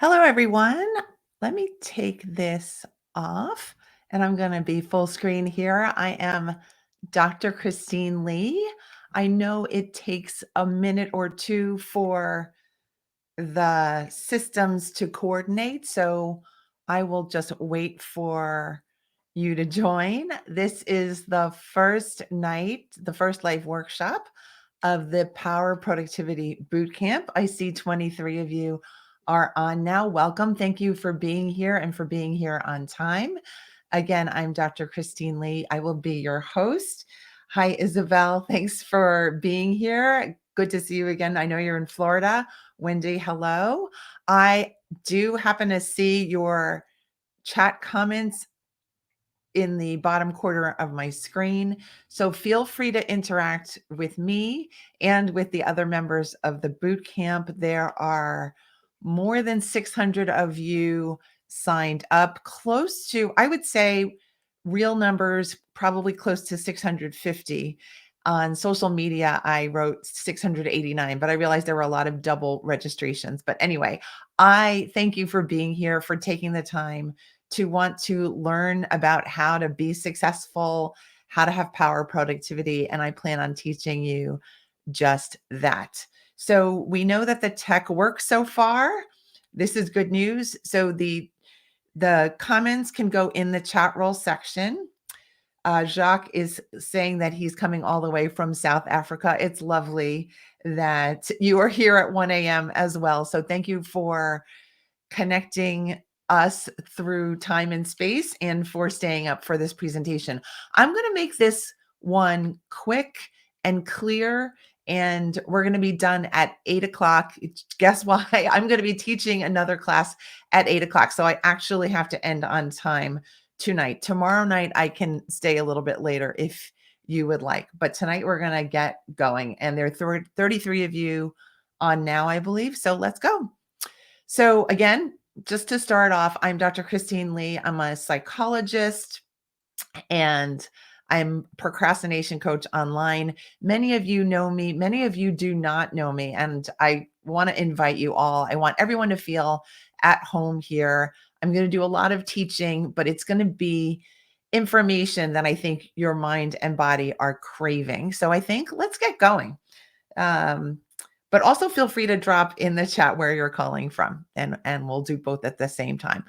Hello, everyone. Let me take this off and I'm going to be full screen here. I am Dr. Christine Lee. I know it takes a minute or two for the systems to coordinate, so I will just wait for you to join. This is the first night, the first live workshop of the Power Productivity Bootcamp. I see 23 of you are on now. Welcome. Thank you for being here and for being here on time. Again, I'm Dr. Christine Lee. I will be your host. Hi, Isabel. Thanks for being here. Good to see you again. I know you're in Florida. Wendy, hello. I do happen to see your chat comments in the bottom corner of my screen. So feel free to interact with me and with the other members of the boot camp. There are more than 600 of you signed up, close to, I would say, real numbers, probably close to 650. On social media, I wrote 689, but I realized there were a lot of double registrations. But anyway, I thank you for being here, for taking the time to want to learn about how to be successful, how to have power productivity, and I plan on teaching you just that. So we know that the tech works so far. This is good news. So the comments can go in the chat roll section. Jacques is saying that he's coming all the way from South Africa. It's lovely that you are here at 1 a.m. as well. So thank you for connecting us through time and space and for staying up for this presentation. I'm going to make this one quick and clear, and we're going to be done at 8 o'clock. Guess why? I'm going to be teaching another class at 8 o'clock. So I actually have to end on time tonight. Tomorrow night, I can stay a little bit later if you would like. But tonight, we're going to get going. And there are 33 of you on now, I believe. So let's go. So again, just to start off, I'm Dr. Christine Lee. I'm a psychologist and I'm procrastination coach online. Many of you know me, many of you do not know me, and I want to invite you all. I want everyone to feel at home here. I'm going to do a lot of teaching, but it's going to be information that I think your mind and body are craving. So I think let's get going. But also feel free to drop in the chat where you're calling from, and we'll do both at the same time.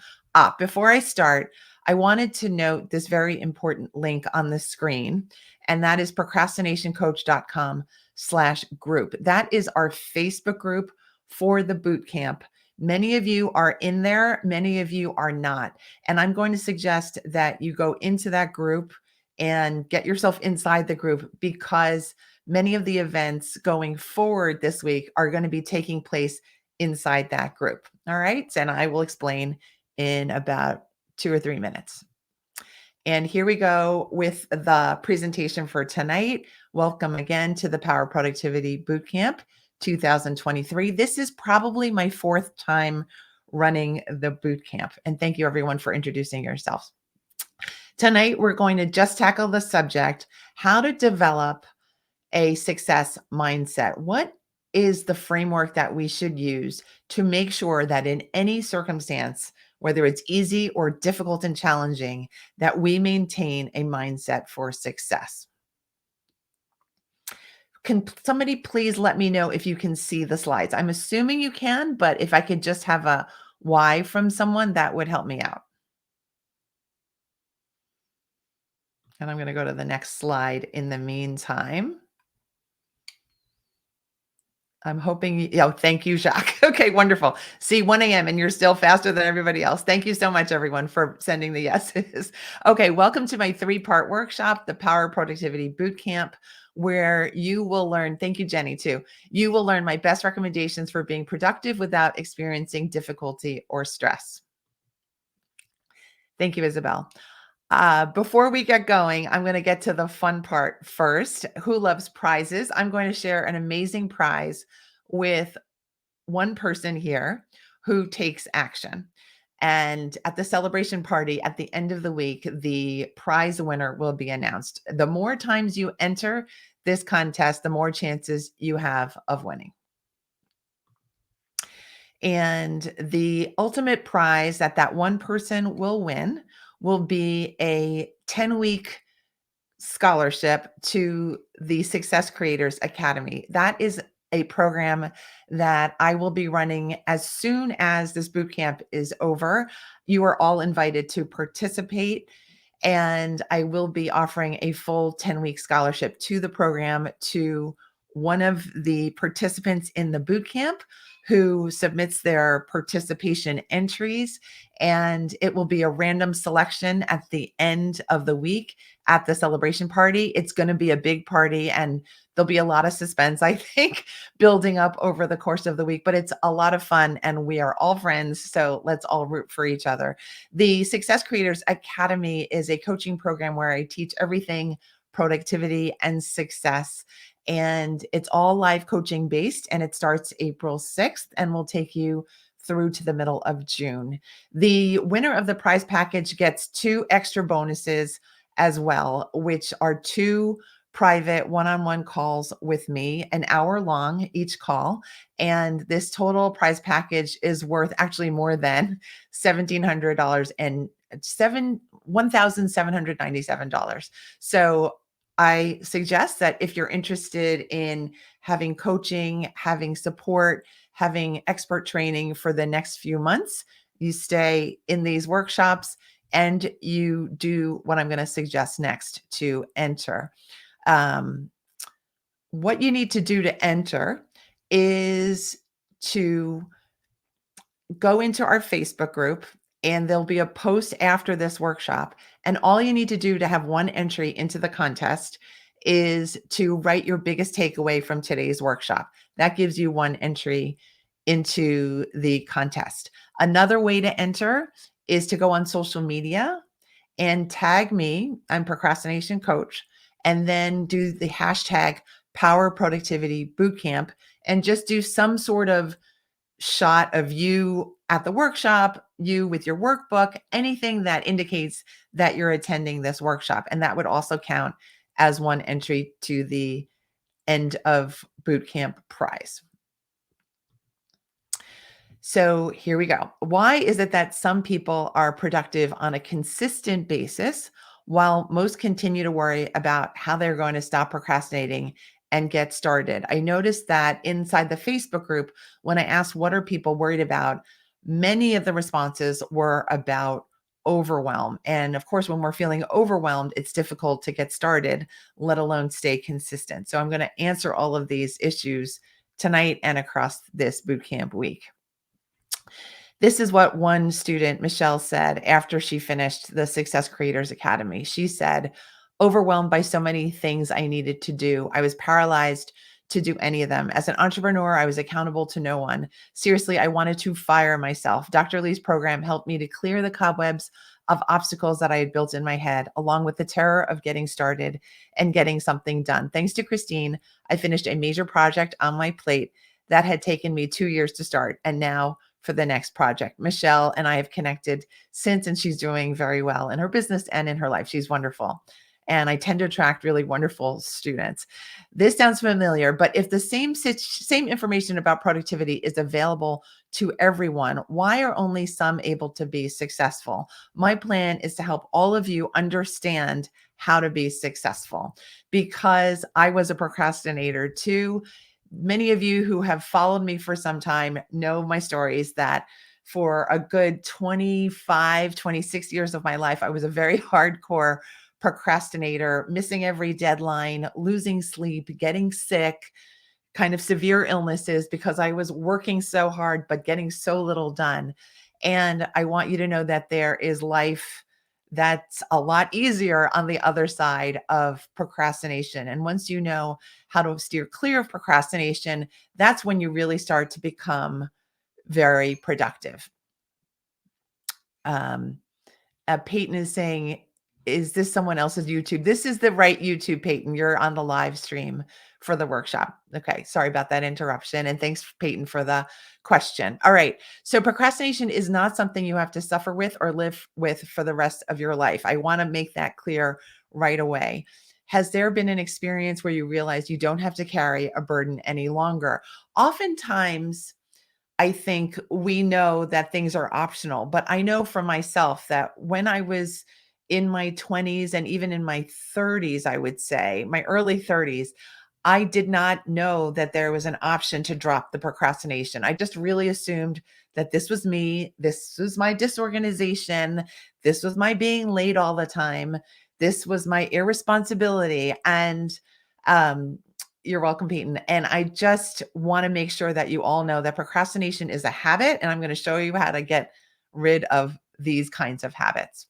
Before I start, I wanted to note this very important link on the screen, and that is procrastinationcoach.com/group. That is our Facebook group for the boot camp. Many of you are in there, many of you are not. And I'm going to suggest that you go into that group and get yourself inside the group, because many of the events going forward this week are going to be taking place inside that group. All right. And I will explain in about 2 or 3 minutes. And here we go with the presentation for tonight. Welcome again to the Power Productivity Bootcamp 2023. This is probably my 4th time running the bootcamp. And thank you everyone for introducing yourselves. Tonight, we're going to just tackle the subject, how to develop a success mindset. What is the framework that we should use to make sure that in any circumstance, whether it's easy or difficult and challenging, that we maintain a mindset for success? Can somebody please let me know if you can see the slides? I'm assuming you can, but if I could just have a why from someone, that would help me out. And I'm going to go to the next slide in the meantime. I'm hoping, thank you, Jacques. Okay, wonderful. See, 1 a.m. and you're still faster than everybody else. Thank you so much, everyone, for sending the yeses. Okay, welcome to my 3-part workshop, the Power Productivity Bootcamp, where you will learn, thank you, Jenny, too. You will learn my best recommendations for being productive without experiencing difficulty or stress. Thank you, Isabel. Before we get going, I'm going to get to the fun part first. Who loves prizes? I'm going to share an amazing prize with one person here who takes action. And at the celebration party at the end of the week, the prize winner will be announced. The more times you enter this contest, the more chances you have of winning. And the ultimate prize that that one person will win will be a 10-week scholarship to the Success Creators Academy. That is a program that I will be running as soon as this boot camp is over. You are all invited to participate, and I will be offering a full 10-week scholarship to the program to one of the participants in the boot camp who submits their participation entries. And it will be a random selection at the end of the week at the celebration party. It's going to be a big party, and there'll be a lot of suspense, I think, building up over the course of the week, but it's a lot of fun and we are all friends. So let's all root for each other. The Success Creators Academy is a coaching program where I teach everything productivity and success. And it's all live coaching based, and it starts April 6th and will take you through to the middle of June. The winner of the prize package gets 2 extra bonuses as well, which are 2 private one-on-one calls with me, an hour long each call. And this total prize package is worth actually more than $1,700 and $1,797. So I suggest that if you're interested in having coaching, having support, having expert training for the next few months, you stay in these workshops and you do what I'm going to suggest next to enter. Um, what you need to do to enter is to go into our Facebook group, and there'll be a post after this workshop. And all you need to do to have one entry into the contest is to write your biggest takeaway from today's workshop. That gives you one entry into the contest. Another way to enter is to go on social media and tag me, I'm procrastination coach, and then do the hashtag power productivity bootcamp and just do some sort of shot of you at the workshop, you with your workbook, anything that indicates that you're attending this workshop. And that would also count as one entry to the end of bootcamp prize. So here we go. Why is it that some people are productive on a consistent basis while most continue to worry about how they're going to stop procrastinating and get started? I noticed that inside the Facebook group, when I asked what are people worried about, many of the responses were about overwhelm. And of course, when we're feeling overwhelmed, it's difficult to get started, let alone stay consistent. So I'm going to answer all of these issues tonight and across this bootcamp week. This is what one student, Michelle, said after she finished the Success Creators Academy. She said, overwhelmed by so many things I needed to do. I was paralyzed to do any of them. As an entrepreneur, I was accountable to no one. Seriously, I wanted to fire myself. Dr. Lee's program helped me to clear the cobwebs of obstacles that I had built in my head, along with the terror of getting started and getting something done. Thanks to Christine, I finished a major project on my plate that had taken me 2 years to start. And now for the next project. Michelle and I have connected since, and she's doing very well in her business and in her life. She's wonderful. And I tend to attract really wonderful students. This sounds familiar, but if the same information about productivity is available to everyone, why are only some able to be successful? My plan is to help all of you understand how to be successful, because I was a procrastinator too. Many of you who have followed me for some time know my stories that for a good 25, 26 years of my life, I was a very hardcore procrastinator, missing every deadline, losing sleep, getting sick, kind of severe illnesses because I was working so hard, but getting so little done. And I want you to know that there is life that's a lot easier on the other side of procrastination. And once you know how to steer clear of procrastination, that's when you really start to become very productive. Um, Peyton is saying, is this someone else's YouTube? This is the right YouTube, Peyton. You're on the live stream for the workshop. Okay. Sorry about that interruption. And thanks, Peyton, for the question. All right. So procrastination is not something you have to suffer with or live with for the rest of your life. I want to make that clear right away. Has there been an experience where you realize you don't have to carry a burden any longer? Oftentimes, I think we know that things are optional, but I know for myself that when I was in my 20s and even in my 30s, I would say, my early 30s, I did not know that there was an option to drop the procrastination. I just really assumed that this was me, this was my disorganization, this was my being late all the time, this was my irresponsibility. And um, you're welcome, Peyton. And I just want to make sure that you all know that procrastination is a habit, and I'm going to show you how to get rid of these kinds of habits.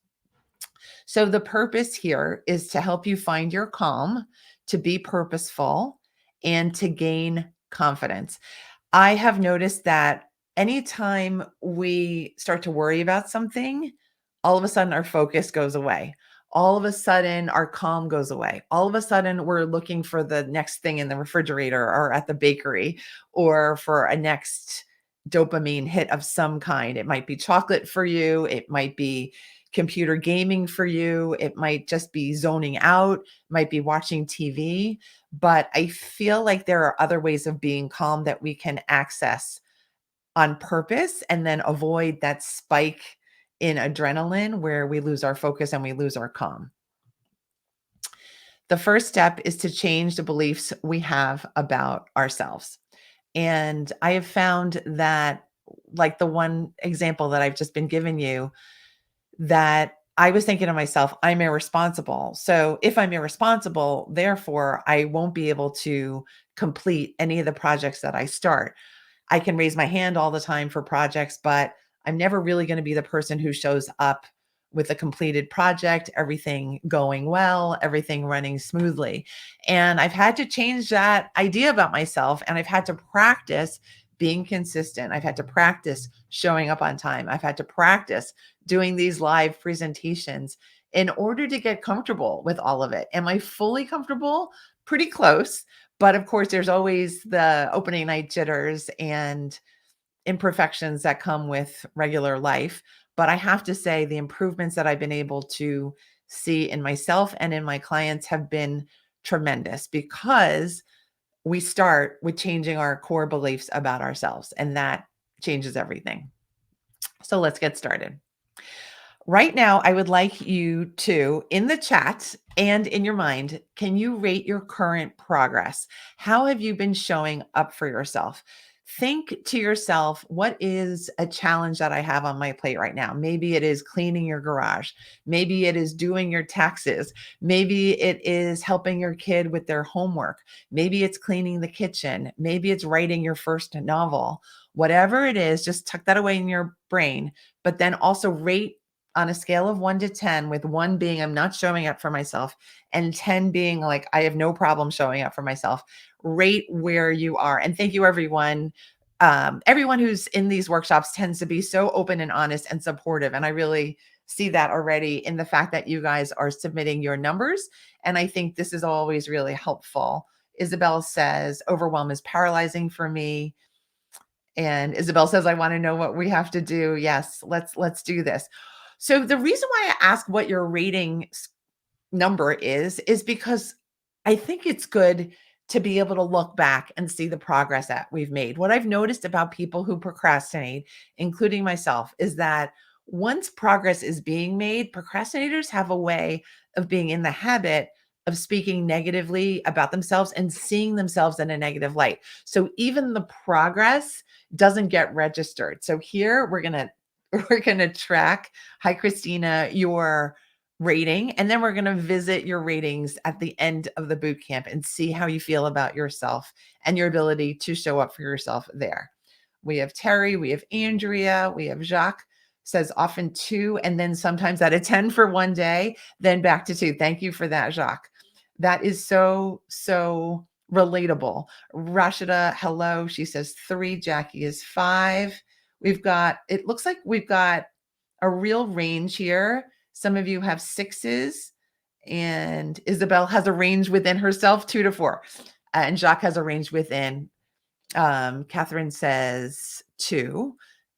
So, the purpose here is to help you find your calm, to be purposeful, and to gain confidence. I have noticed that anytime we start to worry about something, all of a sudden our focus goes away. All of a sudden our calm goes away. All of a sudden we're looking for the next thing in the refrigerator or at the bakery or for a next dopamine hit of some kind. It might be chocolate for you, it might be computer gaming for you, it might just be zoning out, might be watching TV. But I feel like there are other ways of being calm that we can access on purpose and then avoid that spike in adrenaline where we lose our focus and we lose our calm. The first step is to change the beliefs we have about ourselves. And I have found that, like the one example that I've just been giving you, that I was thinking to myself, I'm irresponsible. So if I'm irresponsible, therefore I won't be able to complete any of the projects that I start. I can raise my hand all the time for projects, but I'm never really going to be the person who shows up with a completed project, everything going well, everything running smoothly. And I've had to change that idea about myself, and I've had to practice being consistent. I've had to practice showing up on time. I've had to practice doing these live presentations in order to get comfortable with all of it. Am I fully comfortable? Pretty close. But of course, there's always the opening night jitters and imperfections that come with regular life. But I have to say, the improvements that I've been able to see in myself and in my clients have been tremendous because we start with changing our core beliefs about ourselves, and that changes everything. So let's get started. Right now, I would like you to, in the chat and in your mind, can you rate your current progress? How have you been showing up for yourself? Think to yourself, what is a challenge that I have on my plate right now? Maybe it is cleaning your garage. Maybe it is doing your taxes. Maybe it is helping your kid with their homework. Maybe it's cleaning the kitchen. Maybe it's writing your first novel. Whatever it is, just tuck that away in your brain, but then also rate on a scale of 1 to 10, with 1 being I'm not showing up for myself and 10 being like I have no problem showing up for myself. Rate where you are. And thank you, everyone. Everyone who's in these workshops tends to be so open and honest and supportive. And I really see that already in the fact that you guys are submitting your numbers. And I think this is always really helpful. Isabel says, overwhelm is paralyzing for me. And Isabel says, I want to know what we have to do. Yes, let's do this. So the reason why I ask what your rating number is because I think it's good to be able to look back and see the progress that we've made. What I've noticed about people who procrastinate, including myself, is that once progress is being made, procrastinators have a way of being in the habit of speaking negatively about themselves and seeing themselves in a negative light. So even the progress doesn't get registered. So here we're going to we're going to track, hi Christina, your rating, and then we're going to visit your ratings at the end of the boot camp and see how you feel about yourself and your ability to show up for yourself there. We have Terry, we have Andrea, we have Jacques, says often 2 and then sometimes at a 10 for one day, then back to 2. Thank you for that, Jacques. That is so relatable. Rashida, hello. She says 3. Jackie is 5. It looks like we've got a real range here. Some of you have 6s, and Isabel has a range within herself, 2 to 4. And Jacques has a range within. Catherine says 2.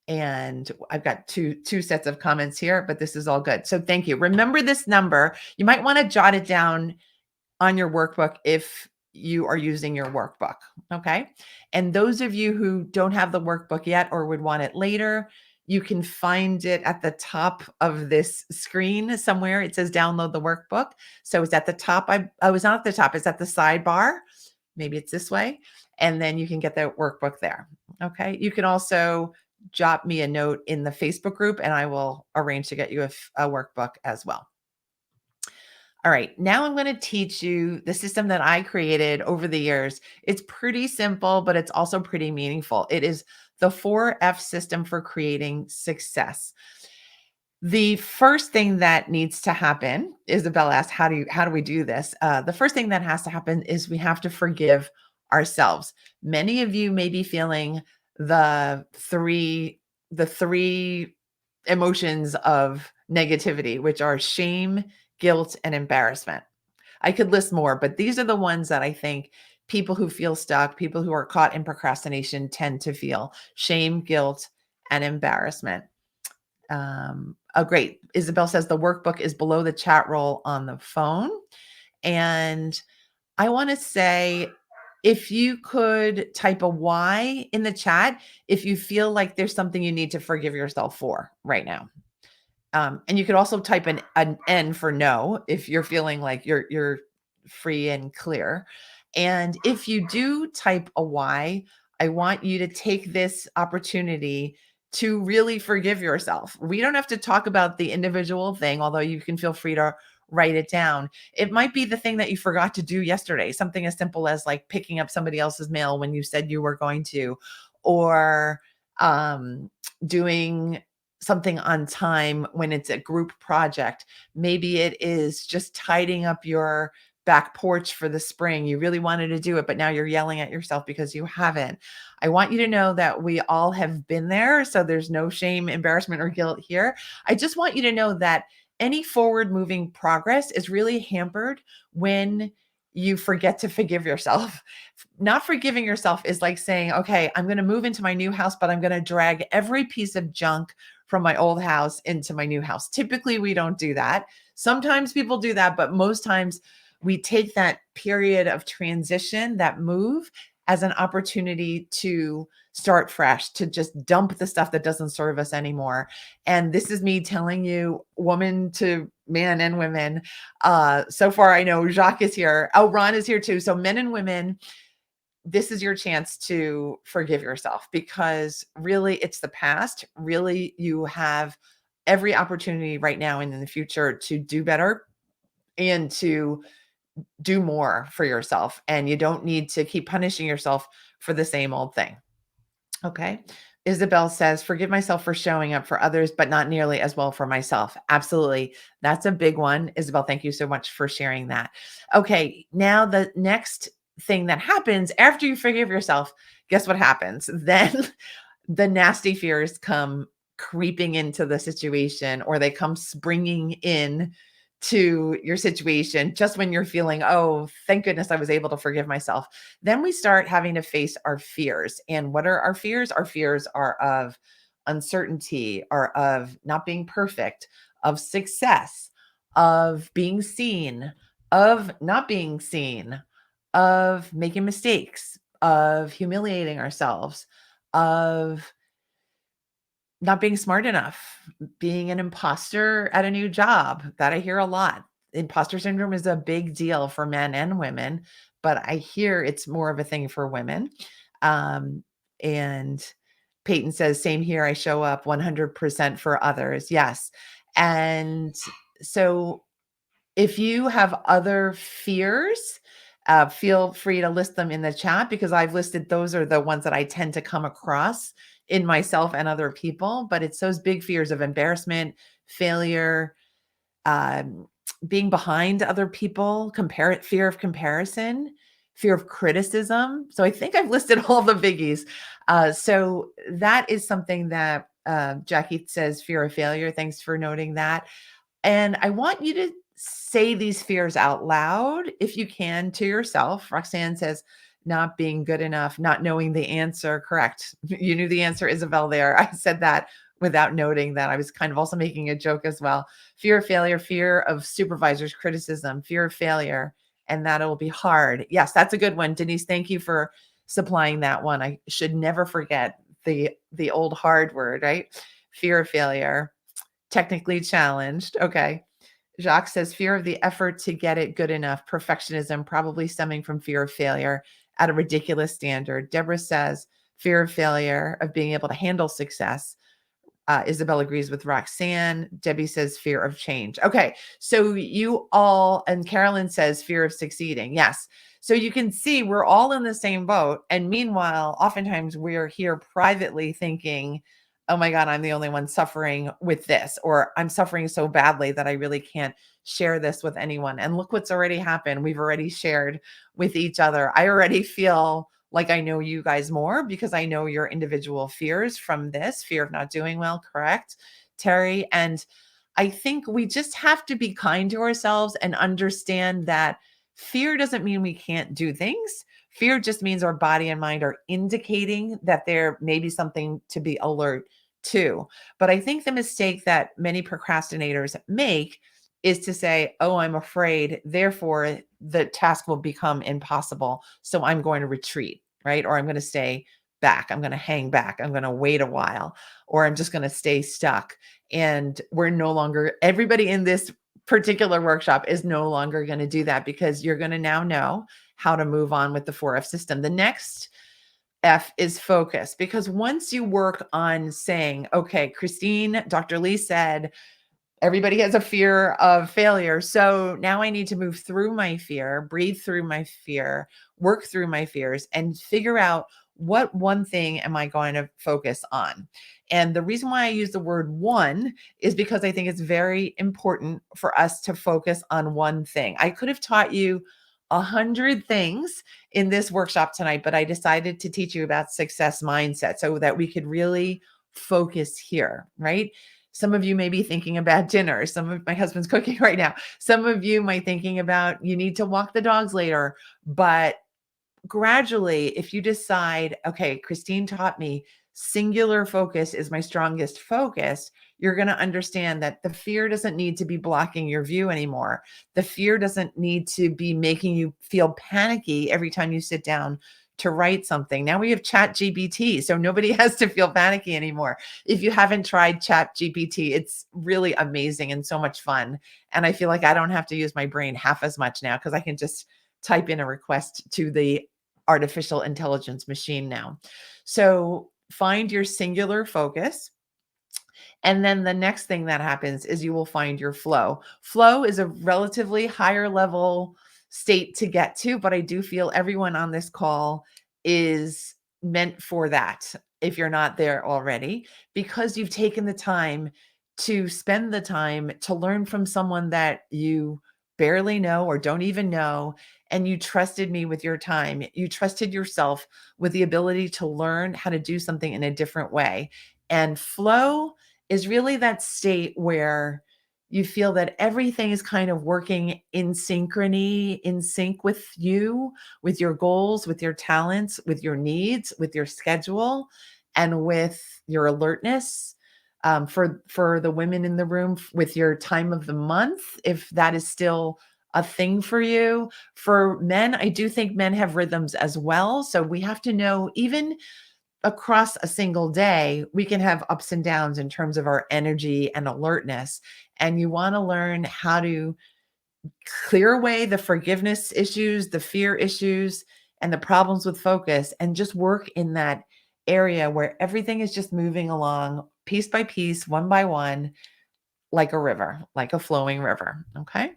And I've got two sets of comments here, but this is all good. So thank you. Remember this number. You might want to jot it down on your workbook if you are using your workbook. Okay. And those of you who don't have the workbook yet or would want it later, you can find it at the top of this screen somewhere. It says download the workbook. So it's at the top. I was not at the top, it's at the sidebar. Maybe it's this way. And then you can get the workbook there. Okay. You can also drop me a note in the Facebook group and I will arrange to get you a workbook as well. All right, now I'm going to teach you the system that I created over the years. It's pretty simple, but it's also pretty meaningful. It is the 4F system for creating success. The first thing that needs to happen, Isabel asked, how do we do this? The first thing that has to happen is we have to forgive ourselves. Many of you may be feeling the three emotions of negativity, which are shame, guilt, and embarrassment. I could list more, but these are the ones that I think people who feel stuck, people who are caught in procrastination tend to feel: shame, guilt, and embarrassment. Oh, great. Isabel says the workbook is below the chat roll on the phone. And I want to say, if you could type a Y in the chat, if you feel like there's something you need to forgive yourself for right now. And you could also type an N for no if you're feeling like you're free and clear. And if you do type a Y, I want you to take this opportunity to really forgive yourself. We don't have to talk about the individual thing, although you can feel free to write it down. It might be the thing that you forgot to do yesterday, something as simple as like picking up somebody else's mail when you said you were going to, or doing something on time when it's a group project. Maybe it is just tidying up your back porch for the spring. You really wanted to do it, but now you're yelling at yourself because you haven't. I want you to know that we all have been there. So there's no shame, embarrassment, or guilt here. I just want you to know that any forward moving progress is really hampered when you forget to forgive yourself. Not forgiving yourself is like saying, okay, I'm going to move into my new house, but I'm going to drag every piece of junk from my old house into my new house. Typically, we don't do that. Sometimes people do that, but most times we take that period of transition, that move, as an opportunity to start fresh, to just dump the stuff that doesn't serve us anymore. And this is me telling you, woman to man and women. So far, I know Jacques is here. Oh, Ron is here too. So men and women, this is your chance to forgive yourself, because really it's the past. Really, you have every opportunity right now and in the future to do better and to do more for yourself. And you don't need to keep punishing yourself for the same old thing. Okay. Isabel says, forgive myself for showing up for others, but not nearly as well for myself. Absolutely. That's a big one. Isabel, thank you so much for sharing that. Okay. Now, the next thing that happens after you forgive yourself, guess what happens? Then the nasty fears come creeping into the situation, or they come springing in to your situation just when you're feeling, oh, thank goodness I was able to forgive myself. Then we start having to face our fears. And what are our fears? Our fears are of uncertainty, are of not being perfect, of success, of being seen, of not being seen, of making mistakes, of humiliating ourselves, of not being smart enough, being an imposter at a new job. That I hear a lot. Imposter syndrome is a big deal for men and women, but I hear it's more of a thing for women. And Peyton says, same here. I show up 100% for others. Yes. And so if you have other fears, feel free to list them in the chat, because I've listed, those are the ones that I tend to come across in myself and other people. But it's those big fears of embarrassment, failure, um, being behind other people, fear of comparison, fear of criticism. So I think I've listed all the biggies. So that is something that Jackie says, fear of failure. Thanks for noting that. And I want you to say these fears out loud if you can to yourself. Roxanne says, not being good enough, not knowing the answer. Correct. You knew the answer, Isabel, there. I said that without noting that. I was kind of also making a joke as well. Fear of failure, fear of supervisors' criticism, fear of failure, and that it'll be hard. Yes, that's a good one. Denise, thank you for supplying that one. I should never forget the old hard word, right? Fear of failure, technically challenged. Okay. Jacques says fear of the effort to get it good enough, perfectionism, probably stemming from fear of failure at a ridiculous standard. Deborah says fear of failure, of being able to handle success. Isabel agrees with Roxanne. Debbie says fear of change. Okay, so you all, and Carolyn says fear of succeeding. Yes. So you can see we're all in the same boat. And meanwhile, oftentimes we're here privately thinking, oh my God, I'm the only one suffering with this, or I'm suffering so badly that I really can't share this with anyone. And look what's already happened. We've already shared with each other. I already feel like I know you guys more because I know your individual fears from this fear of not doing well, correct, Terry? And I think we just have to be kind to ourselves and understand that fear doesn't mean we can't do things. Fear just means our body and mind are indicating that there may be something to be alert to. But I think the mistake that many procrastinators make is to say, oh, I'm afraid, therefore the task will become impossible. So I'm going to retreat, right? Or I'm going to stay back. I'm going to hang back. I'm going to wait a while, or I'm just going to stay stuck. And we're no longer, everybody in this particular workshop is no longer going to do that because you're going to now know how to move on with the 4F system. The next F is focus, because once you work on saying, okay, Christine, Dr. Lee said, everybody has a fear of failure. So now I need to move through my fear, breathe through my fear, work through my fears, and figure out what one thing am I going to focus on. And the reason why I use the word one is because I think it's very important for us to focus on one thing. I could have taught you 100 things in this workshop tonight, but I decided to teach you about success mindset so that we could really focus here, right? Some of you may be thinking about dinner. Some of my husband's cooking right now. Some of you might thinking about you need to walk the dogs later. But gradually, if you decide, okay, Christine taught me singular focus is my strongest focus, you're going to understand that the fear doesn't need to be blocking your view anymore. The fear doesn't need to be making you feel panicky every time you sit down to write something. Now we have Chat GPT, so nobody has to feel panicky anymore. If you haven't tried Chat GPT, it's really amazing and so much fun. And I feel like I don't have to use my brain half as much now because I can just type in a request to the artificial intelligence machine now. So find your singular focus. And then the next thing that happens is you will find your flow. Flow is a relatively higher level state to get to, but I do feel everyone on this call is meant for that if you're not there already, because you've taken the time to spend the time to learn from someone that you barely know or don't even know. And you trusted me with your time. You trusted yourself with the ability to learn how to do something in a different way. And flow is really that state where you feel that everything is kind of working in synchrony, in sync with you, with your goals, with your talents, with your needs, with your schedule, and with your alertness. For the women in the room, with your time of the month, if that is still a thing for you. For men, I do think men have rhythms as well. So we have to know, even across a single day, we can have ups and downs in terms of our energy and alertness. And you want to learn how to clear away the forgiveness issues, the fear issues, and the problems with focus, and just work in that area where everything is just moving along piece by piece, one by one, like a river, like a flowing river. Okay.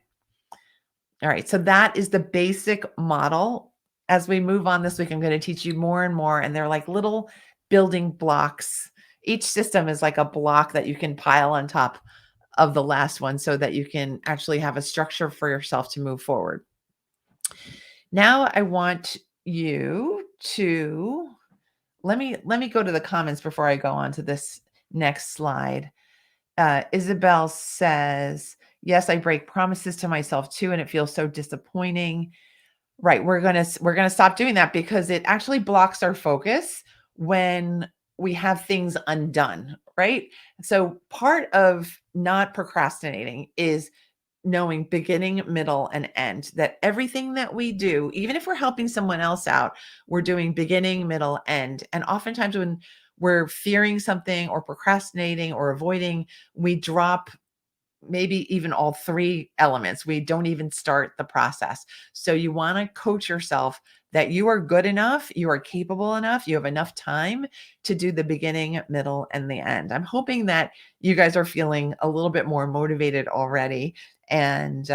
All right. So that is the basic model. As we move on this week, I'm going to teach you more and more. And they're like little building blocks. Each system is like a block that you can pile on top of the last one so that you can actually have a structure for yourself to move forward. Now I want you to let me go to the comments before I go on to this next slide. Isabel says, yes, I break promises to myself too, and it feels so disappointing. Right. We're gonna stop doing that because it actually blocks our focus when we have things undone, right? So part of not procrastinating is knowing beginning, middle, and end, that everything that we do, even if we're helping someone else out, we're doing beginning, middle, end. And oftentimes when we're fearing something or procrastinating or avoiding, we drop maybe even all three elements. We don't even start the process. So you want to coach yourself that you are good enough, you are capable enough, you have enough time to do the beginning, middle, and the end. I'm hoping that you guys are feeling a little bit more motivated already. And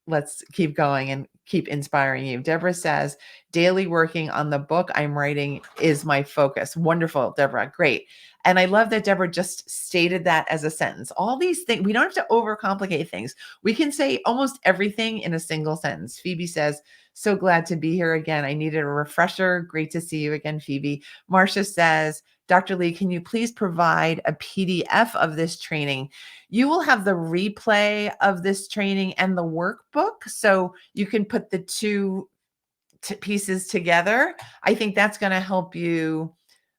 let's keep going and keep inspiring you. Deborah says, daily working on the book I'm writing is my focus. Wonderful, Deborah. Great. And I love that Deborah just stated that as a sentence. All these things, we don't have to overcomplicate things. We can say almost everything in a single sentence. Phoebe says, so glad to be here again. I needed a refresher. Great to see you again, Phoebe. Marcia says, Dr. Lee, can you please provide a PDF of this training? You will have the replay of this training and the workbook, so you can put the two pieces together. I think that's going to help you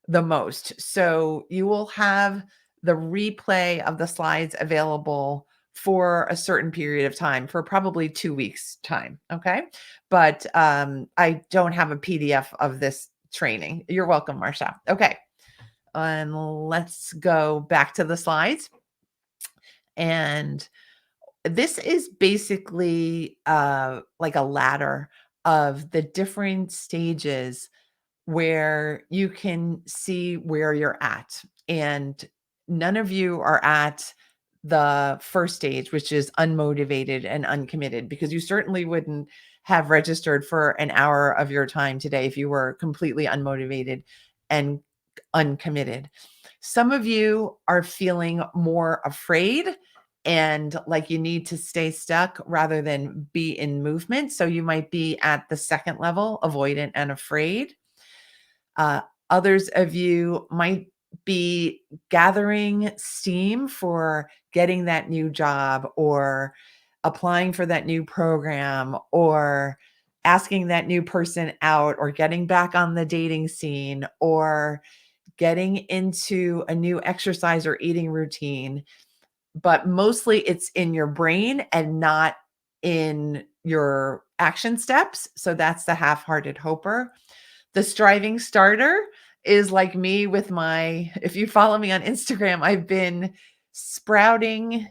the most. So you will have the replay of the slides available for a certain period of time, for probably 2 weeks time. Okay. But I don't have a PDF of this training. You're welcome, Marsha. Okay. And let's go back to the slides. And this is basically like a ladder of the different stages where you can see where you're at. And none of you are at the first stage, which is unmotivated and uncommitted, because you certainly wouldn't have registered for an hour of your time today if you were completely unmotivated and uncommitted. Some of you are feeling more afraid and like you need to stay stuck rather than be in movement. So you might be at the second level, avoidant and afraid. Uh, Others of you might be gathering steam for getting that new job or applying for that new program or asking that new person out or getting back on the dating scene or getting into a new exercise or eating routine. But mostly it's in your brain and not in your action steps. So that's the half-hearted hoper. The striving starter is like me with my, if you follow me on Instagram, I've been sprouting,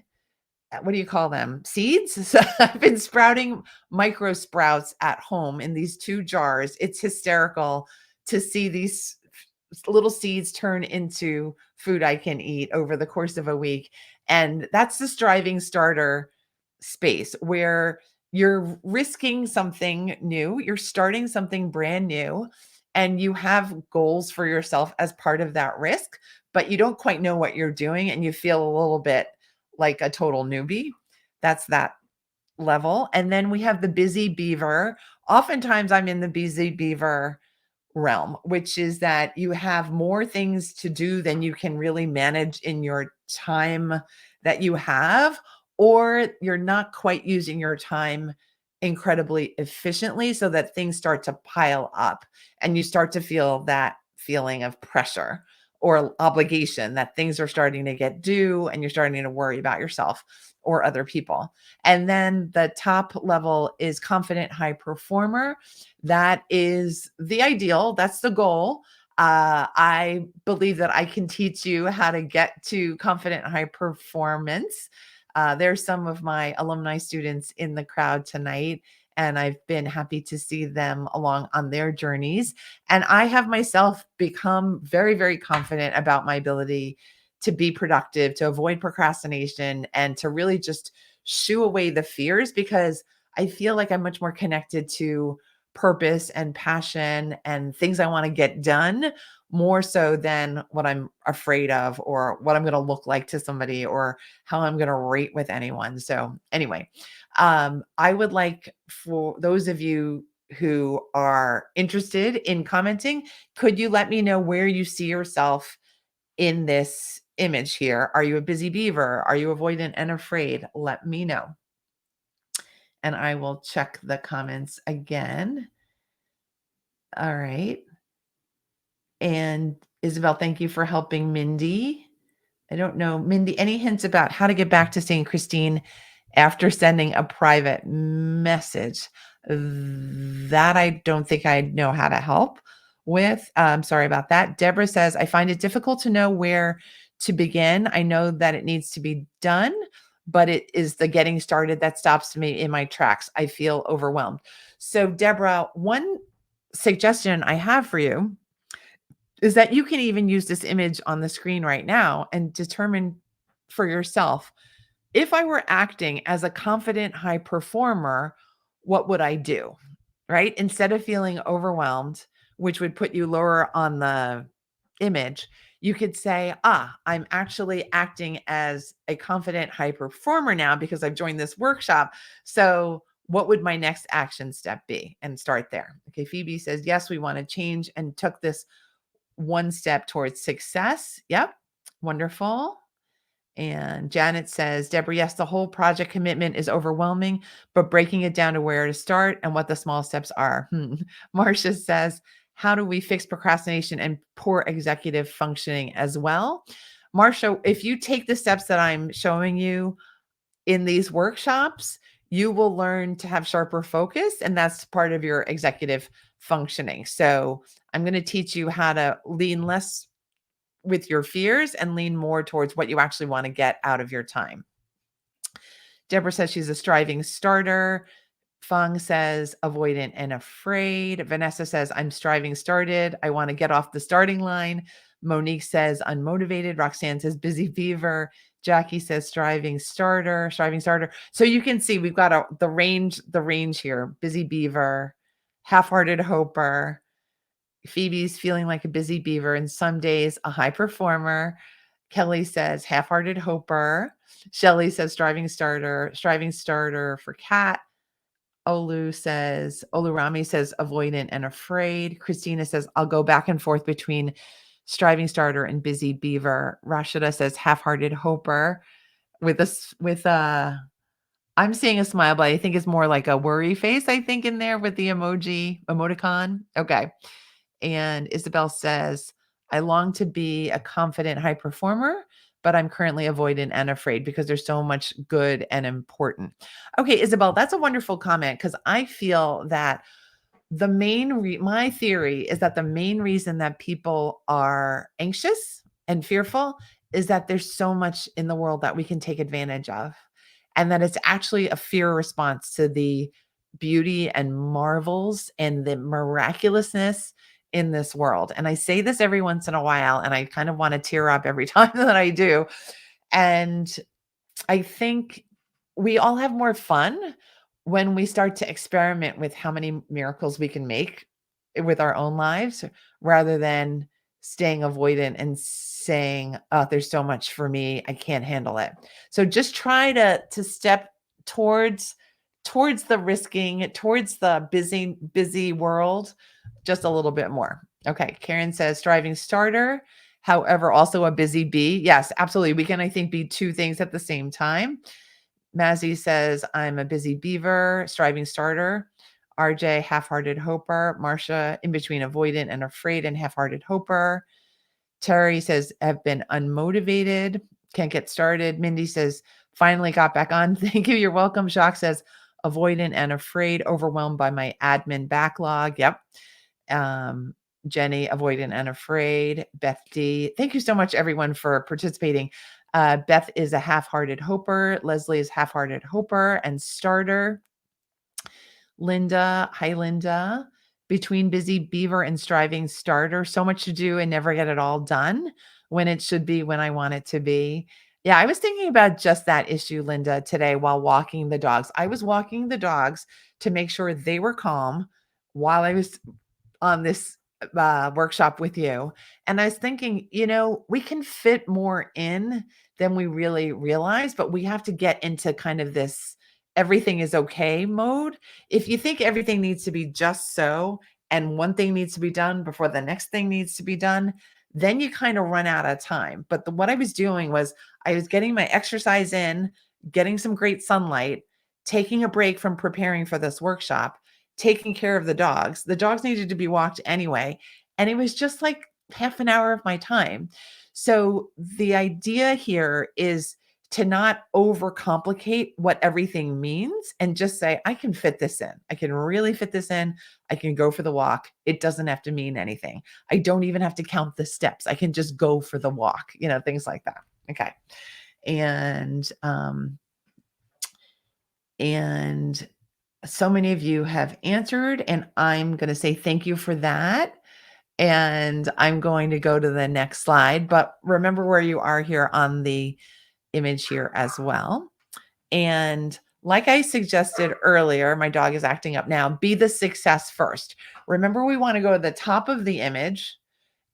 what do you call them? Seeds? So I've been sprouting micro sprouts at home in these 2 jars. It's hysterical to see these little seeds turn into food I can eat over the course of a week. And that's the striving starter space where you're risking something new, you're starting something brand new, and you have goals for yourself as part of that risk, but you don't quite know what you're doing and you feel a little bit like a total newbie. That's that level. And then we have the busy beaver. Oftentimes I'm in the busy beaver realm, which is that you have more things to do than you can really manage in your time that you have, or you're not quite using your time incredibly efficiently so that things start to pile up and you start to feel that feeling of pressure or obligation that things are starting to get due and you're starting to worry about yourself or other people. And then the top level is confident high performer. That is the ideal. That's the goal. I believe that I can teach you how to get to confident high performance. There's some of my alumni students in the crowd tonight, and I've been happy to see them along on their journeys. And I have myself become very, very confident about my ability to be productive, to avoid procrastination, and to really just shoo away the fears because I feel like I'm much more connected to purpose and passion and things I want to get done more so than what I'm afraid of or what I'm going to look like to somebody or how I'm going to rate with anyone. So, anyway, I would like for those of you who are interested in commenting, could you let me know where you see yourself in this image here? Are you a busy beaver? Are you avoidant and afraid? Let me know. And I will check the comments again. All right. And Isabel, thank you for helping Mindy. I don't know, Mindy, any hints about how to get back to seeing Christine after sending a private message. That I don't think I know how to help with. Sorry about that. Deborah says, I find it difficult to know where to begin. I know that it needs to be done, but it is the getting started that stops me in my tracks. I feel overwhelmed. So, Deborah, one suggestion I have for you is that you can even use this image on the screen right now and determine for yourself, if I were acting as a confident high performer, what would I do? Right? Instead of feeling overwhelmed, which would put you lower on the image, you could say, I'm actually acting as a confident high performer now because I've joined this workshop. So, what would my next action step be? And start there. Okay. Phoebe says, yes, we want to change and took this one step towards success. Yep. Wonderful. And Janet says, Deborah, yes, the whole project commitment is overwhelming, but breaking it down to where to start and what the small steps are. Marcia says, how do we fix procrastination and poor executive functioning as well? Marcia, if you take the steps that I'm showing you in these workshops, you will learn to have sharper focus, and that's part of your executive functioning. So I'm going to teach you how to lean less with your fears and lean more towards what you actually want to get out of your time. Deborah says she's a striving starter. Fung says avoidant and afraid. Vanessa says I'm striving started. I want to get off the starting line. Monique says unmotivated. Roxanne says busy beaver. Jackie says striving starter. So you can see we've got the range here. Busy beaver, half-hearted hoper. Phoebe's feeling like a busy beaver, and some days a high performer. Kelly says half-hearted hoper. Shelly says striving starter for Kat. Olurami says avoidant and afraid. Christina says, I'll go back and forth between striving starter and busy beaver. Rashida says half-hearted hoper I'm seeing a smile, but I think it's more like a worry face, I think, in there with the emoticon. Okay. And Isabel says, I long to be a confident high performer, but I'm currently avoidant and afraid because there's so much good and important. Okay, Isabel, that's a wonderful comment because I feel that my theory is that the main reason that people are anxious and fearful is that there's so much in the world that we can take advantage of, and that it's actually a fear response to the beauty and marvels and the miraculousness in this world. And I say this every once in a while, and I kind of want to tear up every time that I do. And I think we all have more fun when we start to experiment with how many miracles we can make with our own lives rather than staying avoidant and saying, oh, there's so much for me, I can't handle it. So just try to step towards the risking, towards the busy world just a little bit more. Okay, Karen says striving starter, however, also a busy bee. Yes, absolutely. We can, I think, be two things at the same time. Mazzy says, I'm a busy beaver, striving starter. RJ, half-hearted hoper. Marcia, in between avoidant and afraid and half-hearted hoper. Terry says, have been unmotivated, can't get started. Mindy says, finally got back on. Thank you. You're welcome. Jacques says, avoidant and afraid, overwhelmed by my admin backlog. Yep. Um, Jenny, avoidant and afraid. Beth D. Thank you so much, everyone, for participating. Beth is a half-hearted hoper. Leslie is half-hearted hoper and starter. Linda, hi, Linda. Between busy beaver and striving starter, so much to do and never get it all done when it should be when I want it to be. Yeah, I was thinking about just that issue, Linda, today while walking the dogs. I was walking the dogs to make sure they were calm while I was on this workshop with you. And I was thinking, we can fit more in than we really realize, but we have to get into kind of this everything is okay mode. If you think everything needs to be just so, and one thing needs to be done before the next thing needs to be done, then you kind of run out of time. But what I was doing was I was getting my exercise in, getting some great sunlight, taking a break from preparing for this workshop, taking care of the dogs. The dogs needed to be walked anyway. And it was just like half an hour of my time. So the idea here is to not overcomplicate what everything means and just say, I can fit this in. I can really fit this in. I can go for the walk. It doesn't have to mean anything. I don't even have to count the steps. I can just go for the walk, things like that. Okay. And and so many of you have answered, and I'm going to say thank you for that. And I'm going to go to the next slide, but remember where you are here on the image here as well. And like I suggested earlier, my dog is acting up now, be the success first. Remember, we want to go to the top of the image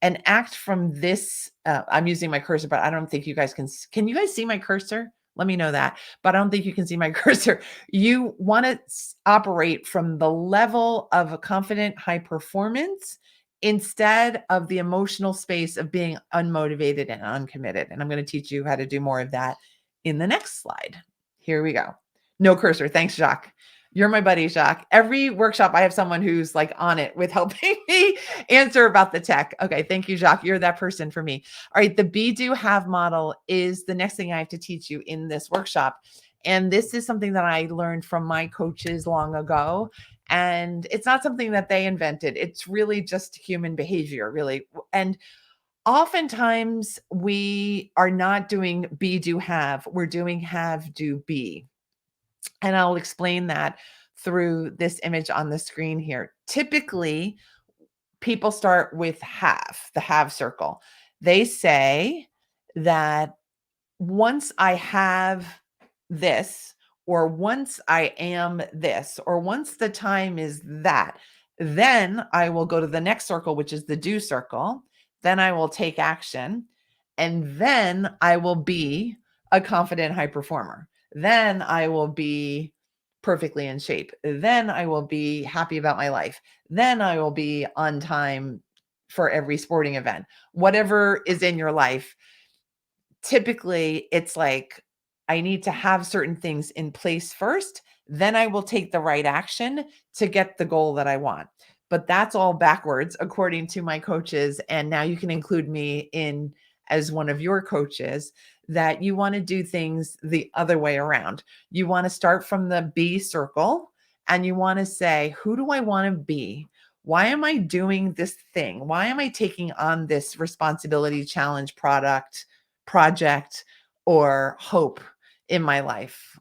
and act from this. I'm using my cursor, but I don't think you guys can you guys see my cursor? Let me know that. But I don't think you can see my cursor. You want to operate from the level of a confident high performance instead of the emotional space of being unmotivated and uncommitted. And I'm going to teach you how to do more of that in the next slide. Here we go. No cursor. Thanks, Jacques. You're my buddy, Jacques. Every workshop, I have someone who's like on it with helping me answer about the tech. Okay. Thank you, Jacques. You're that person for me. All right. The be, do, have model is the next thing I have to teach you in this workshop. And this is something that I learned from my coaches long ago. And it's not something that they invented. It's really just human behavior, really. And oftentimes we are not doing be, do, have. We're doing have, do, be. And I'll explain that through this image on the screen here. Typically, people start with have, the have circle. They say that once I have this, or once I am this, or once the time is that, then I will go to the next circle, which is the do circle. Then I will take action. And then I will be a confident high performer. Then I will be perfectly in shape. Then I will be happy about my life. Then I will be on time for every sporting event. Whatever is in your life, typically it's like, I need to have certain things in place first, then I will take the right action to get the goal that I want. But that's all backwards, according to my coaches. And now you can include me in as one of your coaches, that you want to do things the other way around. You want to start from the be circle and you want to say, who do I want to be? Why am I doing this thing? Why am I taking on this responsibility, challenge, project, or hope in my life?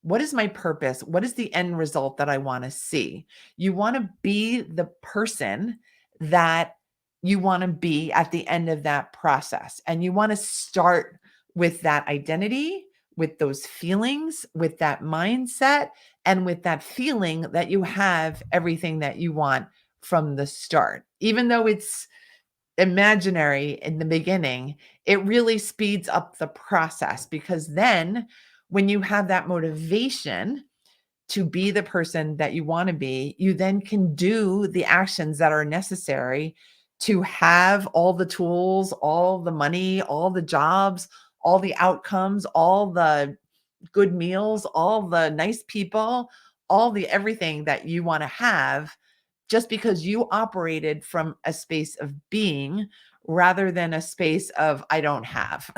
What is my purpose? What is the end result that I want to see? You want to be the person that you want to be at the end of that process. And you want to start with that identity, with those feelings, with that mindset, and with that feeling that you have everything that you want from the start. Even though it's imaginary in the beginning, it really speeds up the process, because then when you have that motivation to be the person that you want to be, you then can do the actions that are necessary to have all the tools, all the money, all the jobs, all the outcomes, all the good meals, all the nice people, all the everything that you want to have, just because you operated from a space of being rather than a space of I don't have.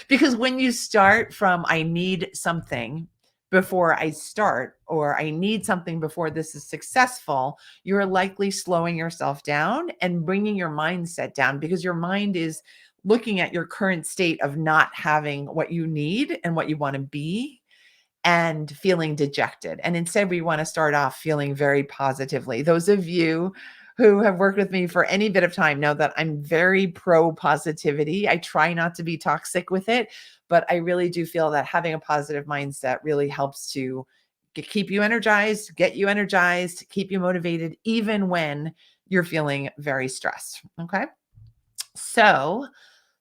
Because when you start from I need something before I start, or I need something before this is successful, you're likely slowing yourself down and bringing your mindset down, because your mind is looking at your current state of not having what you need and what you want to be, and feeling dejected. And instead, we want to start off feeling very positively. Those of you who have worked with me for any bit of time know that I'm very pro positivity. I try not to be toxic with it, but I really do feel that having a positive mindset really helps to keep you energized, get you energized, keep you motivated, even when you're feeling very stressed. Okay. So,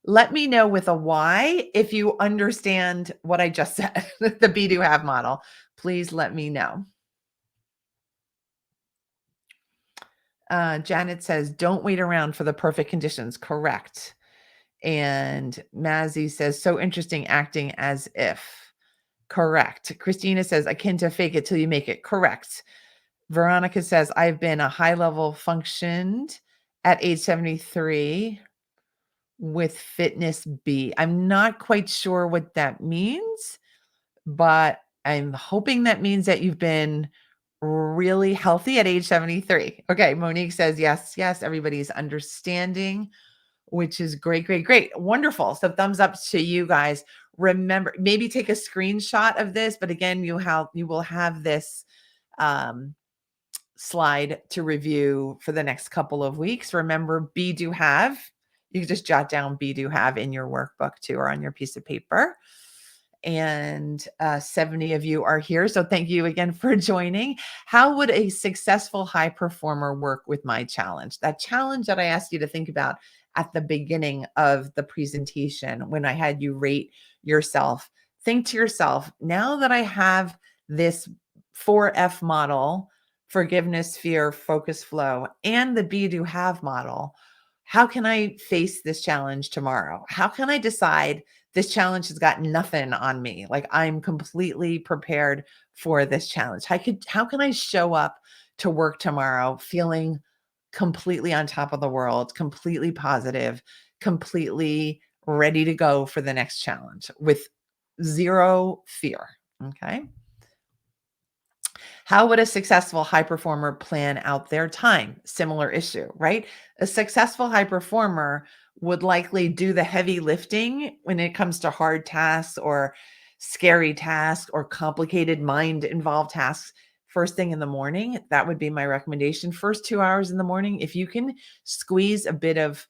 let me know with a Y if you understand what I just said, the be, do, have model. Please let me know. Janet says, don't wait around for the perfect conditions. Correct. And Mazzy says, so interesting, acting as if. Correct. Christina says, akin to fake it till you make it. Correct. Veronica says, I've been a high level functioned at age 73. with fitness B. I'm not quite sure what that means, but I'm hoping that means that you've been really healthy at age 73. Okay, Monique says, yes, yes, everybody's understanding, which is great, great, great. Wonderful. So thumbs up to you guys. Remember, maybe take a screenshot of this, but again, you will have this um, slide to review for the next couple of weeks. Remember, be do have. You can just jot down be do have in your workbook too, or on your piece of paper. And 70 of you are here. So thank you again for joining. How would a successful high performer work with my challenge? That challenge that I asked you to think about at the beginning of the presentation when I had you rate yourself. Think to yourself, now that I have this 4F model, forgiveness, fear, focus, flow, and the be do have model, how can I face this challenge tomorrow? How can I decide this challenge has got nothing on me? Like I'm completely prepared for this challenge. How can I show up to work tomorrow feeling completely on top of the world, completely positive, completely ready to go for the next challenge with zero fear? Okay. How would a successful high performer plan out their time? Similar issue, right? A successful high performer would likely do the heavy lifting when it comes to hard tasks or scary tasks or complicated mind involved tasks first thing in the morning. That would be my recommendation. First 2 hours in the morning, if you can squeeze a bit of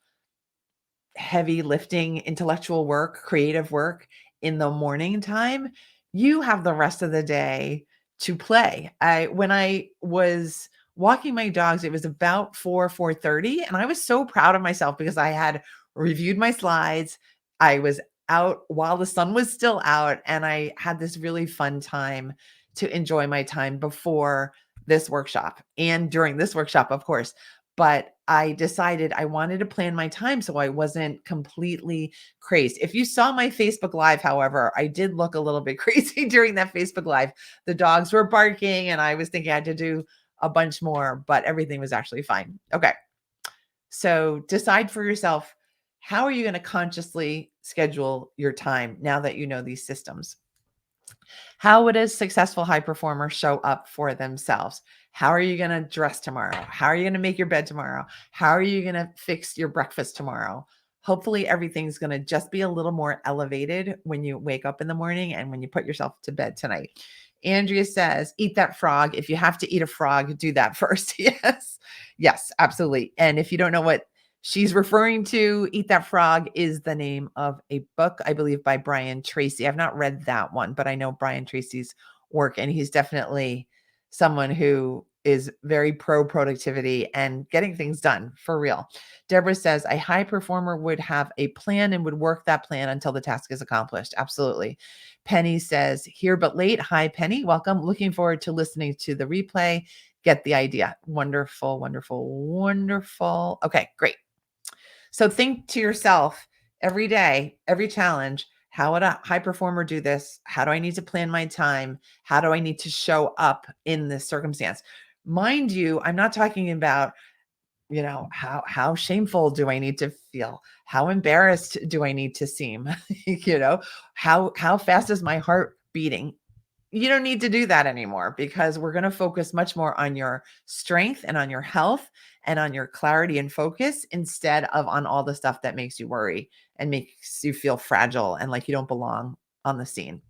heavy lifting, intellectual work, creative work in the morning time, you have the rest of the day to play. When I was walking my dogs, it was about 4:30, and I was so proud of myself because I had reviewed my slides. I was out while the sun was still out, and I had this really fun time to enjoy my time before this workshop and during this workshop, of course. But I decided I wanted to plan my time so I wasn't completely crazed. If you saw my Facebook Live, however, I did look a little bit crazy during that Facebook Live. The dogs were barking and I was thinking I had to do a bunch more, but everything was actually fine. Okay. So decide for yourself, how are you going to consciously schedule your time now that you know these systems? How would a successful high performer show up for themselves? How are you going to dress tomorrow? How are you going to make your bed tomorrow? How are you going to fix your breakfast tomorrow? Hopefully, everything's going to just be a little more elevated when you wake up in the morning and when you put yourself to bed tonight. Andrea says, eat that frog. If you have to eat a frog, do that first. Yes. Yes, absolutely. And if you don't know what she's referring to, Eat That Frog is the name of a book, I believe, by Brian Tracy. I've not read that one, but I know Brian Tracy's work, and he's definitely someone who is very pro productivity and getting things done for real. Deborah says a high performer would have a plan and would work that plan until the task is accomplished. Absolutely. Penny says, here but late. Hi, Penny. Welcome. Looking forward to listening to the replay. Get the idea. Wonderful, wonderful, wonderful. Okay, great. So think to yourself every day, every challenge, how would a high performer do this? How do I need to plan my time? How do I need to show up in this circumstance? Mind you, I'm not talking about, how shameful do I need to feel? How embarrassed do I need to seem? How fast is my heart beating? You don't need to do that anymore because we're going to focus much more on your strength and on your health and on your clarity and focus instead of on all the stuff that makes you worry and makes you feel fragile and like you don't belong on the scene.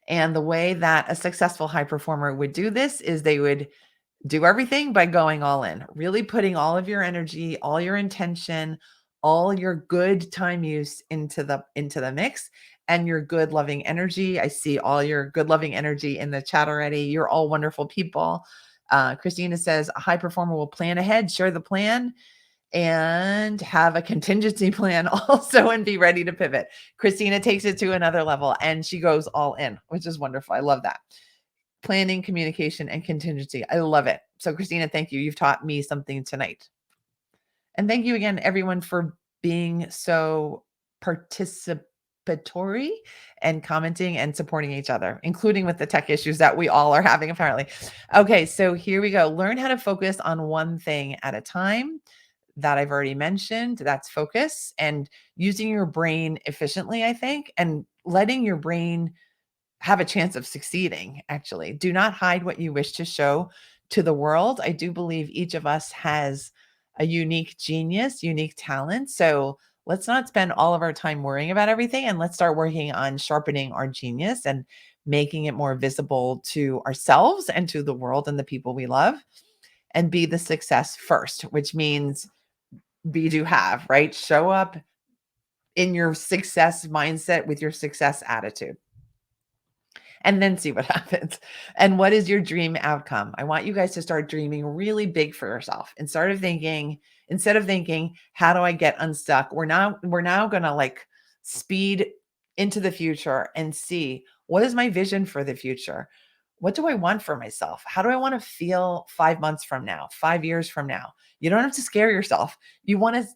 And the way that a successful high performer would do this is they would do everything by going all in, really putting all of your energy, all your intention, all your good time use into the mix and your good loving energy. I see all your good loving energy in the chat already. You're all wonderful people. Christina says a high performer will plan ahead, share the plan, and have a contingency plan also and be ready to pivot. Christina takes it to another level and she goes all in, which is wonderful. I love that. Planning, communication, and contingency. I love it. So, Christina, thank you. You've taught me something tonight. And thank you again, everyone, for being so participatory and commenting and supporting each other, including with the tech issues that we all are having, apparently. Okay, so here we go. Learn how to focus on one thing at a time. that I've already mentioned. That's focus and using your brain efficiently, I think, and letting your brain have a chance of succeeding, actually. Do not hide what you wish to show to the world. I do believe each of us has a unique genius, unique talent. So let's not spend all of our time worrying about everything, and let's start working on sharpening our genius and making it more visible to ourselves and to the world and the people we love, and be the success first, which means be, do, have, right? Show up in your success mindset with your success attitude, and then see what happens. And what is your dream outcome? I want you guys to start dreaming really big for yourself and instead of thinking, how do I get unstuck? We're now going to like speed into the future and see, what is my vision for the future? What do I want for myself? How do I want to feel 5 months from now, 5 years from now? You don't have to scare yourself. You want to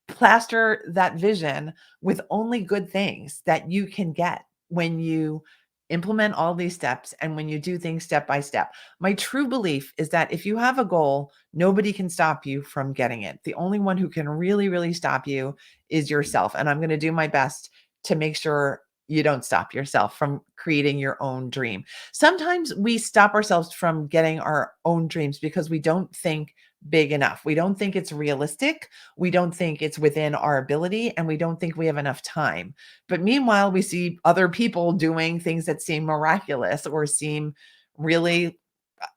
plaster that vision with only good things that you can get when you implement all these steps and when you do things step by step. My true belief is that if you have a goal, nobody can stop you from getting it. The only one who can really, really stop you is yourself. And I'm going to do my best to make sure you don't stop yourself from creating your own dream. Sometimes we stop ourselves from getting our own dreams because we don't think big enough. We don't think it's realistic. We don't think it's within our ability, and we don't think we have enough time. But meanwhile, we see other people doing things that seem miraculous or seem really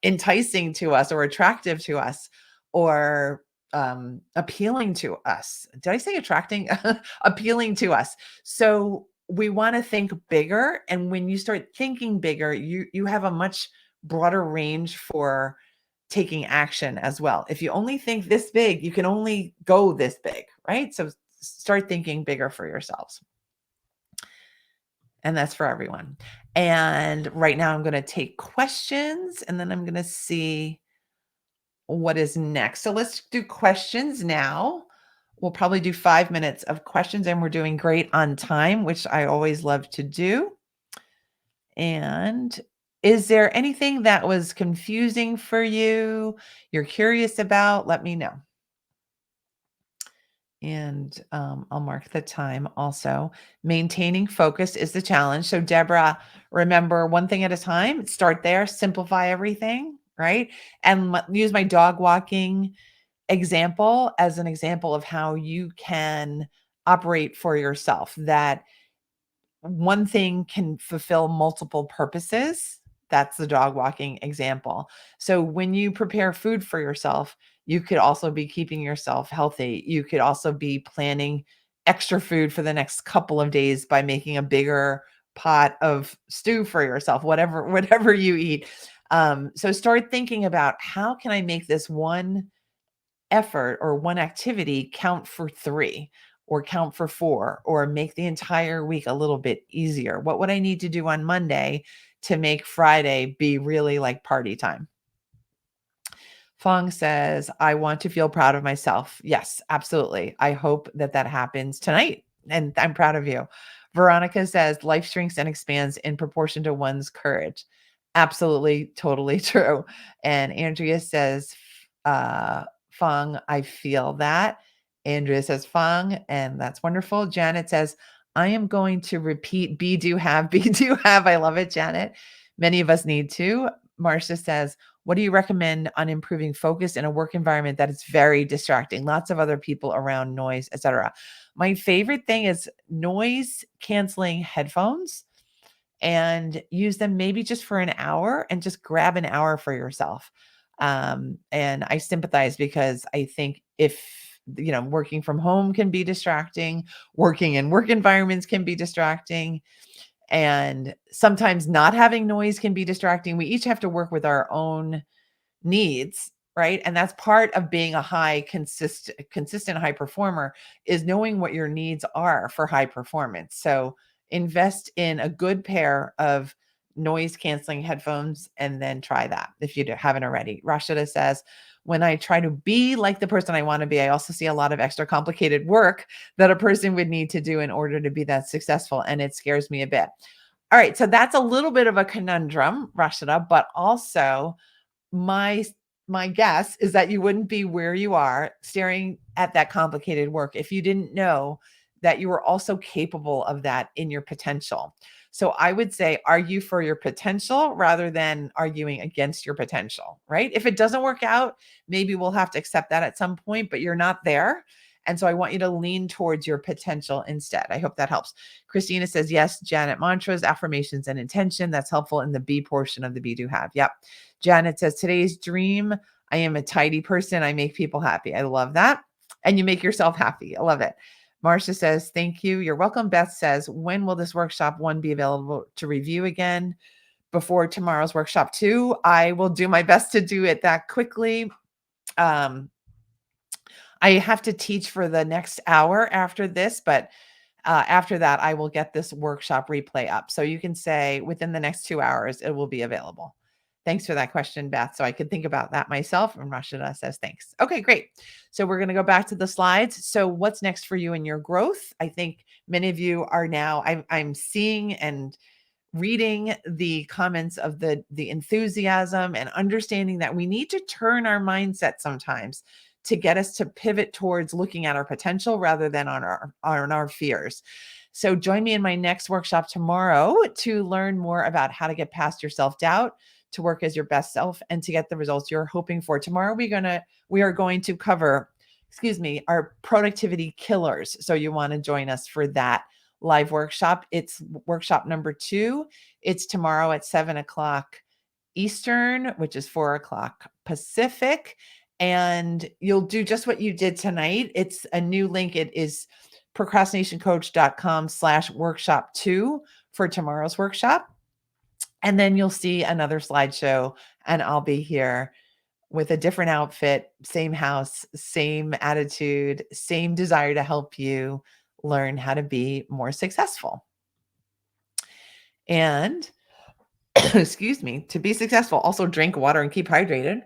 enticing to us or attractive to us or appealing to us. Did I say attracting? Appealing to us. So we want to think bigger. And when you start thinking bigger, you have a much broader range for taking action as well. If you only think this big, you can only go this big, right? So start thinking bigger for yourselves. And that's for everyone. And right now I'm going to take questions and then I'm going to see what is next. So let's do questions now. We'll probably do 5 minutes of questions, and we're doing great on time, which I always love to do. And is there anything that was confusing for you, you're curious about? Let me know. And I'll mark the time also. Maintaining focus is the challenge. So, Deborah, remember one thing at a time, start there, simplify everything, right? And use my dog walking example as an example of how you can operate for yourself, that one thing can fulfill multiple purposes. That's the dog walking example. So when you prepare food for yourself, you could also be keeping yourself healthy. You could also be planning extra food for the next couple of days by making a bigger pot of stew for yourself, whatever you eat. So start thinking about, how can I make this one effort or one activity count for 3 or count for 4 or make the entire week a little bit easier? What would I need to do on Monday to make Friday be really like party time? Fong says, I want to feel proud of myself. Yes, absolutely. I hope that that happens tonight. And I'm proud of you. Veronica says, life shrinks and expands in proportion to one's courage. Absolutely, totally true. And Andrea says, Fong, I feel that. Andrea says, Fong, and that's wonderful. Janet says, I am going to repeat be, do, have, be, do, have. I love it, Janet. Many of us need to. Marcia says, what do you recommend on improving focus in a work environment that is very distracting? Lots of other people around, noise, etc. My favorite thing is noise canceling headphones, and use them maybe just for an hour, and just grab an hour for yourself. And I sympathize, because I think if working from home can be distracting, working in work environments can be distracting, and sometimes not having noise can be distracting. We each have to work with our own needs, right? And that's part of being a consistent high performer, is knowing what your needs are for high performance. So invest in a good pair of noise canceling headphones, and then try that if you haven't already. Rashida says, when I try to be like the person I want to be, I also see a lot of extra complicated work that a person would need to do in order to be that successful, and it scares me a bit. All right, so that's a little bit of a conundrum, Rashida, but also my my guess is that you wouldn't be where you are staring at that complicated work if you didn't know that you were also capable of that in your potential. So I would say argue for your potential rather than arguing against your potential, right? If it doesn't work out, maybe we'll have to accept that at some point, but you're not there. And so I want you to lean towards your potential instead. I hope that helps. Christina says, yes, Janet, mantras, affirmations, and intention. That's helpful in the B portion of the Be Do Have. Yep. Janet says, today's dream, I am a tidy person. I make people happy. I love that. And you make yourself happy. I love it. Marcia says, thank you. You're welcome. Beth says, when will this workshop 1 be available to review again? Before tomorrow's workshop 2. I will do my best to do it that quickly. I have to teach for the next hour after this, but after that, I will get this workshop replay up. So you can say within the next 2 hours, it will be available. Thanks for that question, Beth. So I could think about that myself. And Rashida says, thanks. Okay, great. So we're going to go back to the slides. So what's next for you in your growth? I think many of you are now, I'm seeing and reading the comments of the enthusiasm and understanding that we need to turn our mindset sometimes to get us to pivot towards looking at our potential rather than on our fears. So join me in my next workshop tomorrow to learn more about how to get past your self-doubt, to work as your best self, and to get the results you're hoping for. Tomorrow we are going to cover, our productivity killers. So you want to join us for that live workshop. It's workshop number 2. It's tomorrow at 7:00 Eastern, which is 4:00 Pacific. And you'll do just what you did tonight. It's a new link. It is procrastinationcoach.com/workshop 2 for tomorrow's workshop. And then you'll see another slideshow, and I'll be here with a different outfit, same house, same attitude, same desire to help you learn how to be more successful. And excuse me, to be successful, also drink water and keep hydrated.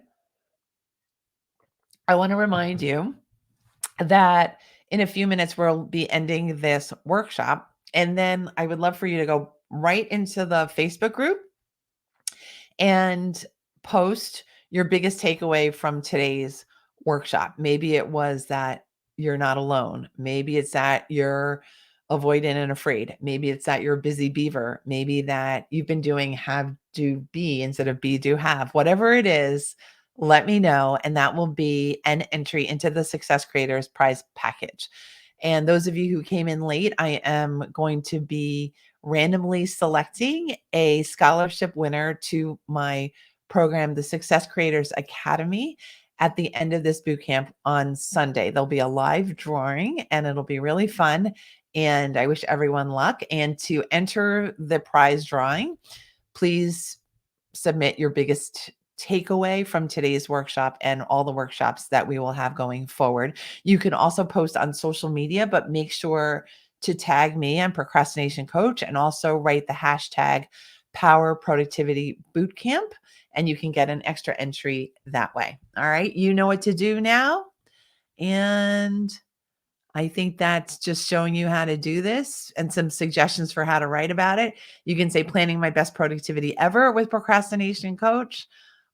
I want to remind you that in a few minutes, we'll be ending this workshop. And then I would love for you to go right into the Facebook group and post your biggest takeaway from today's workshop. Maybe it was that you're not alone. Maybe it's that you're avoidant and afraid. Maybe it's that you're a busy beaver. Maybe that you've been doing have, do, be instead of be, do, have. Whatever it is, let me know. And that will be an entry into the Success Creators Prize package. And those of you who came in late, I am going to be randomly selecting a scholarship winner to my program, the Success Creators Academy, at the end of this boot camp on Sunday. There'll be a live drawing and it'll be really fun. And I wish everyone luck. And to enter the prize drawing, please submit your biggest takeaway from today's workshop and all the workshops that we will have going forward. You can also post on social media, but make sure to tag me and Procrastination Coach, and also write the hashtag Power Productivity Bootcamp, and you can get an extra entry that way. All right. You know what to do now. And I think that's just showing you how to do this and some suggestions for how to write about it. You can say planning my best productivity ever with Procrastination Coach,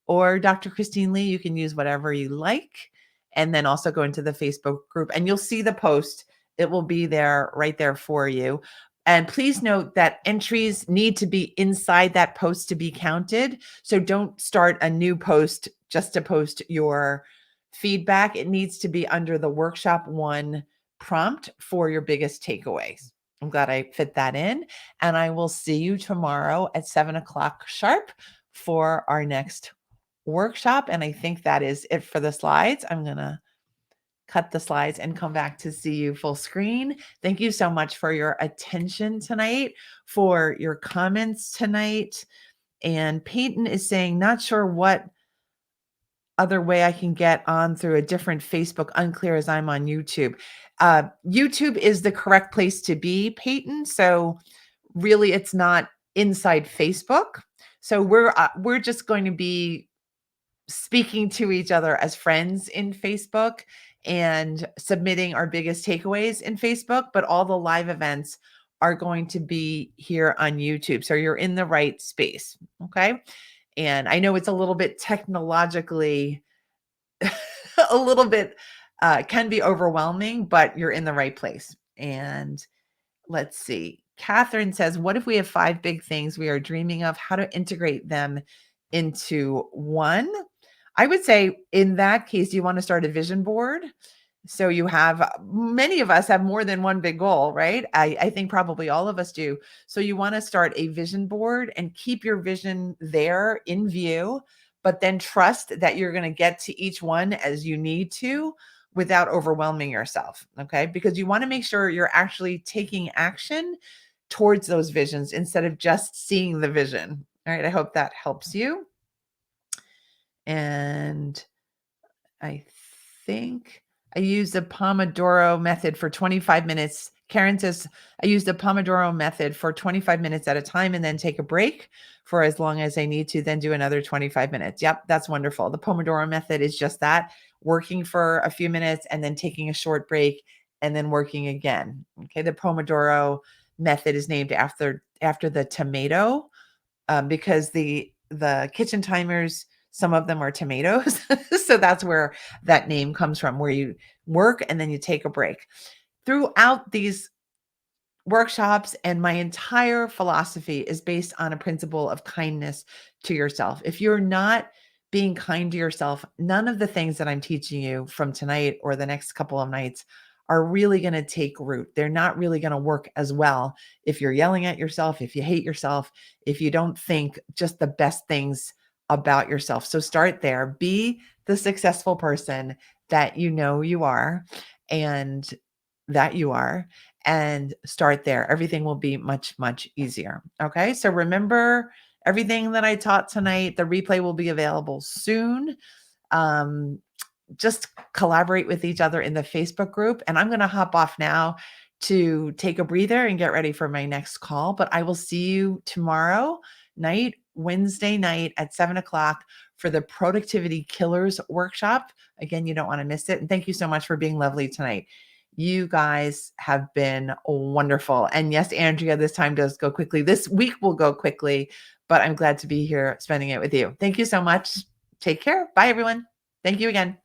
or Dr. Christine Lee. You can use whatever you like. And then also go into the Facebook group and you'll see the post. It will be there right there for you. And please note that entries need to be inside that post to be counted. So don't start a new post just to post your feedback. It needs to be under the workshop 1 prompt for your biggest takeaways. I'm glad I fit that in. And I will see you tomorrow at 7:00 sharp for our next workshop. And I think that is it for the slides. I'm going to cut the slides and come back to see you full screen. Thank you so much for your attention tonight, for your comments tonight. And Peyton is saying, not sure what other way I can get on through a different Facebook, unclear as I'm on YouTube. YouTube is the correct place to be, Peyton. So really it's not inside Facebook. So we're just going to be speaking to each other as friends in Facebook and submitting our biggest takeaways in Facebook, but all the live events are going to be here on YouTube. So you're in the right space. Okay. And I know it's a little bit technologically a little bit can be overwhelming, but you're in the right place. And let's see. Catherine says, what if we have 5 big things we are dreaming of? How to integrate them into one? I would say in that case, you want to start a vision board. So you have many of us have more than one big goal, right? I think probably all of us do. So you want to start a vision board and keep your vision there in view, but then trust that you're going to get to each one as you need to without overwhelming yourself. Okay. Because you want to make sure you're actually taking action towards those visions instead of just seeing the vision. All right. I hope that helps you. And I think I used the Pomodoro method for 25 minutes. Karen says, I use the Pomodoro method for 25 minutes at a time and then take a break for as long as I need to, then do another 25 minutes. Yep, that's wonderful. The Pomodoro method is just that, working for a few minutes and then taking a short break and then working again. Okay, the Pomodoro method is named after the tomato, because the kitchen timers, some of them are tomatoes. So that's where that name comes from, where you work and then you take a break. Throughout these workshops and my entire philosophy is based on a principle of kindness to yourself. If you're not being kind to yourself, none of the things that I'm teaching you from tonight or the next couple of nights are really going to take root. They're not really going to work as well if you're yelling at yourself, if you hate yourself, if you don't think just the best things about yourself. So start there. Be the successful person that you know you are and that you are, and start there. Everything will be much, much easier. Okay. So remember everything that I taught tonight. The replay will be available soon. Um, just collaborate with each other in the Facebook group. And I'm going to hop off now to take a breather and get ready for my next call. But I will see you tomorrow night, Wednesday night at 7 o'clock for the Productivity Killers workshop. Again, you don't want to miss it. And thank you so much for being lovely tonight. You guys have been wonderful. And yes, Andrea, this time does go quickly. This week will go quickly, but I'm glad to be here spending it with you. Thank you so much. Take care. Bye, everyone. Thank you again.